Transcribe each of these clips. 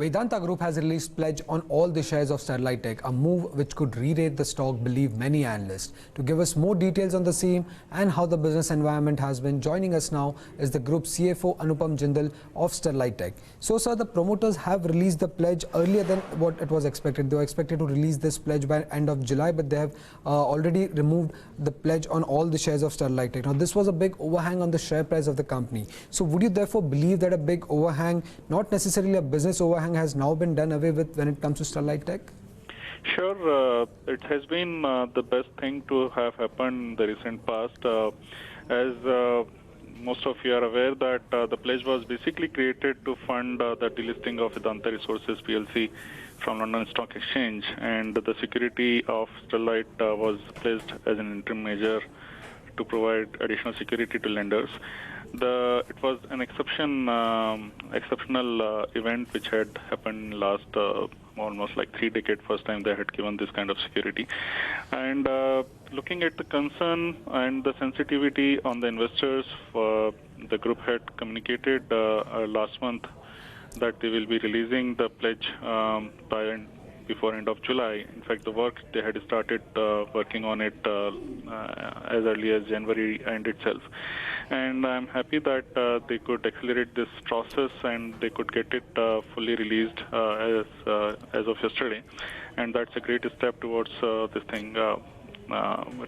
Vedanta Group has released pledge on all the shares of Sterlite Tech, a move which could re-rate the stock, believe many analysts. To give us more details on the same and how the business environment has been, joining us now is the group CFO Anupam Jindal of Sterlite Tech. So, sir, the promoters have released the pledge earlier than what it was expected. They were expected to release this pledge by end of July, but they have already removed the pledge on all the shares of Sterlite Tech. Now, this was a big overhang on the share price of the company. So, would you therefore believe that a big overhang, not necessarily a business overhang, has now been done away with when it comes to Sterlite Tech? Sure, it has been the best thing to have happened in the recent past. As most of you are aware that the pledge was basically created to fund the delisting of Vedanta Resources PLC from London Stock Exchange, and the security of Sterlite was placed as an interim measure to provide additional security to lenders. It was an exceptional event which had happened last almost like 3 decades. First time they had given this kind of security. And looking at the concern and the sensitivity on the investors, the group had communicated last month that they will be releasing the pledge before end of July. In fact, the work they had started working on it as early as January end itself. And I'm happy that they could accelerate this process and they could get it fully released as of yesterday. And that's a great step towards this thing,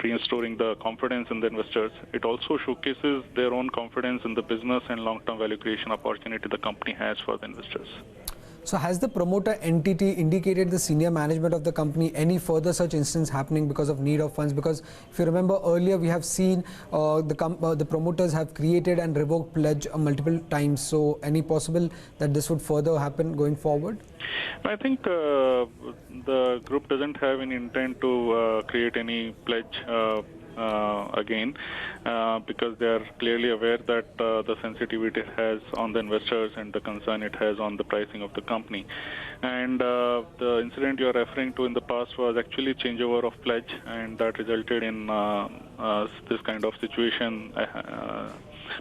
restoring the confidence in the investors. It also showcases their own confidence in the business and long-term value creation opportunity the company has for the investors. So has the promoter entity indicated the senior management of the company any further such instance happening because of need of funds? Because if you remember earlier, we have seen the promoters have created and revoked pledge multiple times. So any possible that this would further happen going forward? I think the group doesn't have any intent to create any pledge again, because they are clearly aware that the sensitivity it has on the investors and the concern it has on the pricing of the company. And the incident you are referring to in the past was actually changeover of pledge, and that resulted in this kind of situation.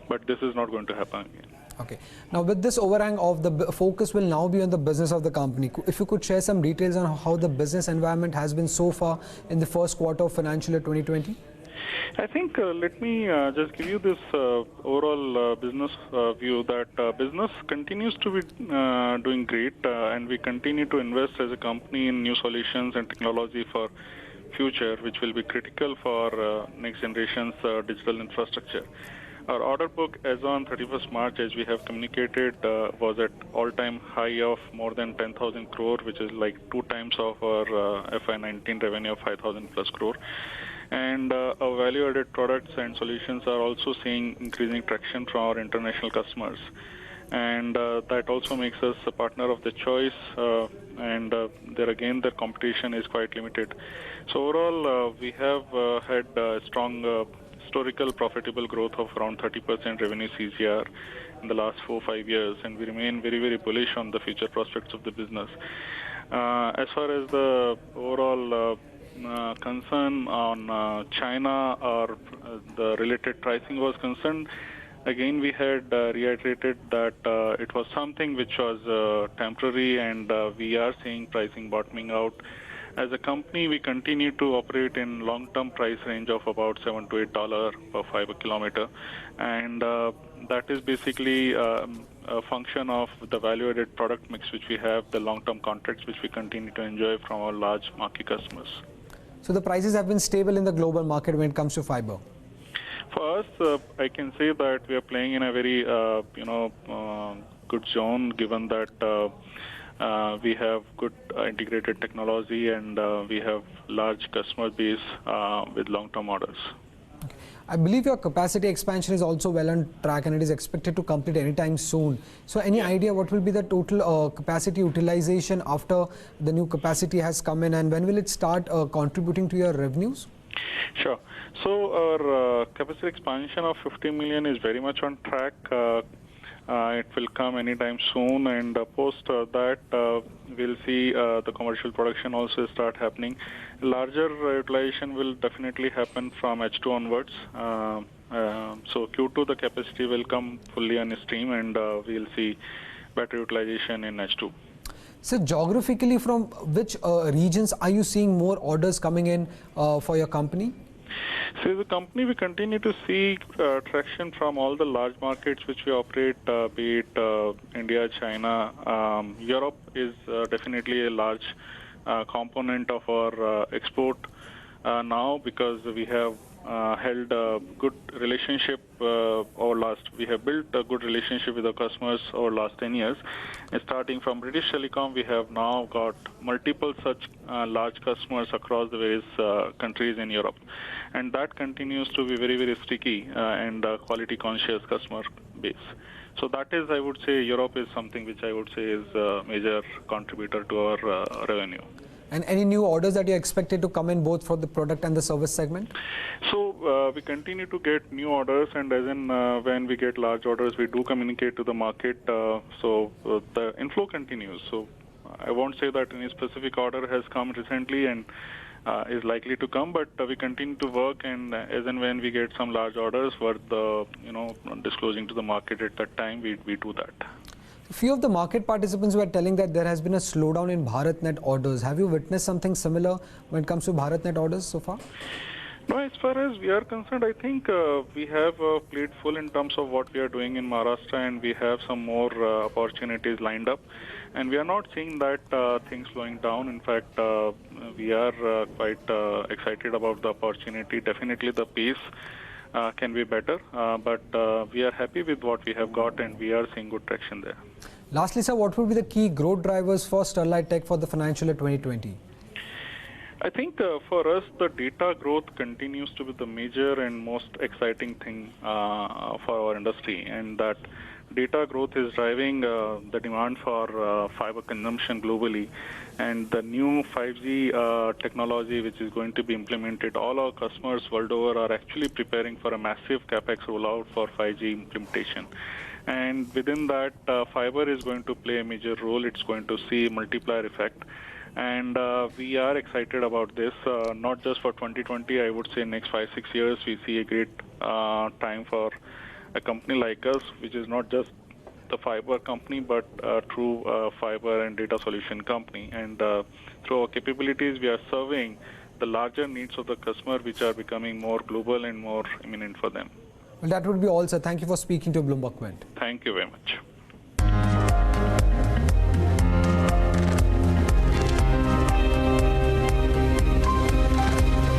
But this is not going to happen again. Okay. Now, with this overhang of the focus will now be on the business of the company. If you could share some details on how the business environment has been so far in the first quarter of financial year 2020. I think let me just give you this overall business view that business continues to be doing great, and we continue to invest as a company in new solutions and technology for future, which will be critical for next generation's digital infrastructure. Our order book as on 31st March, as we have communicated, was at all-time high of more than 10,000 crore, which is like 2 times of our FY19 revenue of 5,000 plus crore. And our value-added products and solutions are also seeing increasing traction from our international customers. And that also makes us a partner of the choice. And there again, the competition is quite limited. So overall, we have had strong historical profitable growth of around 30% revenue CAGR in the last 4-5 years, and we remain very, very bullish on the future prospects of the business. As far as the overall concern on China or the related pricing was concerned, again we had reiterated that it was something which was temporary, and we are seeing pricing bottoming out. As a company, we continue to operate in long-term price range of about $7 to $8 per fiber kilometer, and that is basically a function of the value-added product mix which we have, the long-term contracts which we continue to enjoy from our large market customers. So the prices have been stable in the global market when it comes to fiber? For us, I can say that we are playing in a very good zone, given that we have good integrated technology and we have large customer base with long-term orders. Okay. I believe your capacity expansion is also well on track and it is expected to complete anytime soon. So any idea what will be the total capacity utilization after the new capacity has come in, and when will it start contributing to your revenues? Sure. So our capacity expansion of 50 million is very much on track. It will come anytime soon, and post that we'll see the commercial production also start happening. Larger utilization will definitely happen from H2 onwards. So Q2 the capacity will come fully on stream, and we'll see better utilization in H2. So geographically, from which regions are you seeing more orders coming in for your company? So as a company, we continue to see traction from all the large markets which we operate, be it India, China. Europe is definitely a large component of our export now, because we have held a good relationship we have built a good relationship with our customers over last 10 years. And starting from British Telecom, we have now got multiple such large customers across the various countries in Europe. And that continues to be very, very sticky and quality conscious customer base. So that is, I would say, Europe is something which I would say is a major contributor to our revenue. And any new orders that you're expected to come in both for the product and the service segment? So we continue to get new orders, and as in when we get large orders, we do communicate to the market. So the inflow continues. So I won't say that any specific order has come recently and is likely to come, but we continue to work, and as and when we get some large orders worth disclosing to the market at that time, we do that. A few of the market participants were telling that there has been a slowdown in BharatNet orders. Have you witnessed something similar when it comes to BharatNet orders so far? No, as far as we are concerned, I think we have played full in terms of what we are doing in Maharashtra, and we have some more opportunities lined up. And we are not seeing that things slowing down. In fact, we are quite excited about the opportunity. Definitely the pace can be better, but we are happy with what we have got, and we are seeing good traction there. Lastly, sir, what would be the key growth drivers for Sterlite Tech for the financial year 2020? I think for us, the data growth continues to be the major and most exciting thing for our industry, and that data growth is driving the demand for fiber consumption globally. And the new 5G technology which is going to be implemented, all our customers world over are actually preparing for a massive capex rollout for 5G implementation. And within that, fiber is going to play a major role. It's going to see multiplier effect. And we are excited about this, not just for 2020, I would say next 5-6 years, we see a great time for a company like us, which is not just the fiber company, but true fiber and data solution company. And through our capabilities, we are serving the larger needs of the customer, which are becoming more global and more imminent for them. Well, that would be all, sir. Thank you for speaking to Bloomberg Quint. Thank you very much.